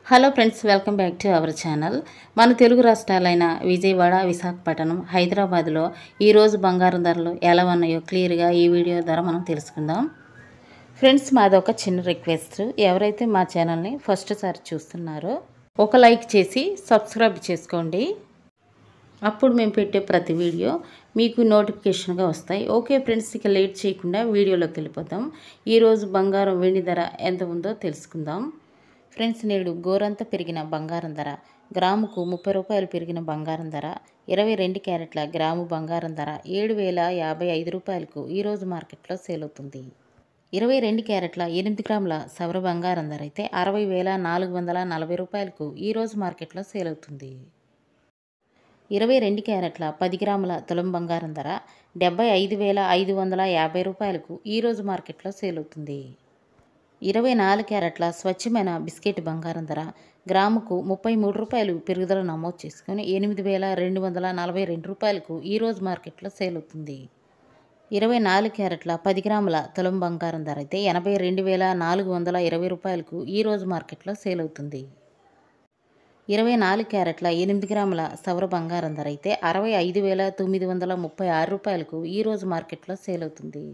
Hello friends, welcome back to our channel. మన తెలుగు రాష్ట్రాలైన విజయవాడ, విశాఖపట్నం, హైదరాబాద్లో ఈరోజు బంగారం ధరలు ఎలా ఉన్నాయో క్లియర్గా ఈ వీడియో ద్వారా మనం తెలుసుకుందాం. ఫ్రెండ్స్, మాదొక చిన్న రిక్వెస్ట్. ఎవరైతే మా ఛానల్ని ఫస్ట్ సారి చూస్తున్నారో ఒక లైక్ చేసి సబ్స్క్రైబ్ చేసుకోండి. అప్పుడు మేము పెట్టే ప్రతి వీడియో మీకు నోటిఫికేషన్గా వస్తాయి. ఓకే ఫ్రెండ్స్, ఇక లేట్ చేయకుండా వీడియోలోకి వెళ్ళిపోతాం. ఈరోజు బంగారం వెండి ధర ఎంత ఉందో తెలుసుకుందాం. ఫ్రెండ్స్, నేడు గోరంత పెరిగిన బంగారం ధర గ్రాముకు 30 రూపాయలు పెరిగిన బంగారం ధర 22 క్యారెట్ల గ్రాము బంగారం ధర 7,055 రూపాయలకు ఈరోజు మార్కెట్లో సేల్ అవుతుంది. 22 క్యారెట్ల 8 గ్రాముల సవర బంగారం ధర అయితే 60,440 రూపాయలకు ఈరోజు మార్కెట్లో సేల్ అవుతుంది. 22 క్యారెట్ల 10 గ్రాముల తులం బంగారం ధర 75,550 రూపాయలకు ఈరోజు మార్కెట్లో సేల్ అవుతుంది. 24 క్యారెట్ల స్వచ్ఛమైన బిస్కెట్ బంగారం ధర గ్రాముకు 33 రూపాయలు పెరుగుదల నమోదు చేసుకుని 8,242 రూపాయలకు ఈరోజు మార్కెట్లో సేల్ అవుతుంది. 24 క్యారెట్ల 10 గ్రాముల తులం బంగారం ధర అయితే 82,420 రూపాయలకు ఈరోజు మార్కెట్లో సేల్ అవుతుంది. 24 క్యారెట్ల 8 గ్రాముల సవర బంగారం ధర అయితే 65,936 రూపాయలకు ఈరోజు మార్కెట్లో సేల్ అవుతుంది.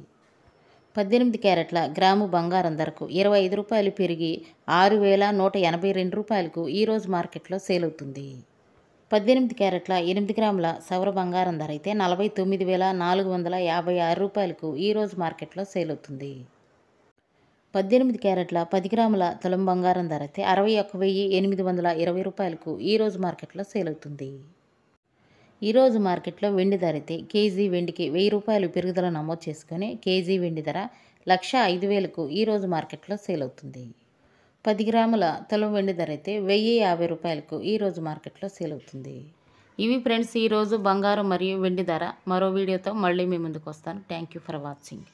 18 క్యారెట్ల గ్రాము బంగారం ధరకు 25 రూపాయలు పెరిగి 6,182 రూపాయలకు ఈరోజు మార్కెట్లో సేల్ అవుతుంది. 18 క్యారెట్ల 8 గ్రాముల సవర బంగారం ధర అయితే 49,456 రూపాయలకు ఈరోజు మార్కెట్లో సేల్ అవుతుంది. 18 క్యారెట్ల 10 గ్రాముల తులం బంగారం ధర అయితే 61,820 రూపాయలకు ఈరోజు మార్కెట్లో సేల్ అవుతుంది. ఈరోజు మార్కెట్లో వెండి ధర అయితే కేజీ వెండికి 1000 రూపాయలు పెరుగుదల నమోదు చేసుకుని కేజీ వెండి ధర 1,05,000కు ఈరోజు మార్కెట్లో సేల్ అవుతుంది. 10 గ్రాముల తులం వెండి ధర అయితే 1,050 రూపాయలకు ఈరోజు మార్కెట్లో సేల్ అవుతుంది. ఇవి ఫ్రెండ్స్ ఈరోజు బంగారం మరియు వెండి ధర. మరో వీడియోతో మళ్ళీ మీ ముందుకు వస్తాను. Thank you for watching.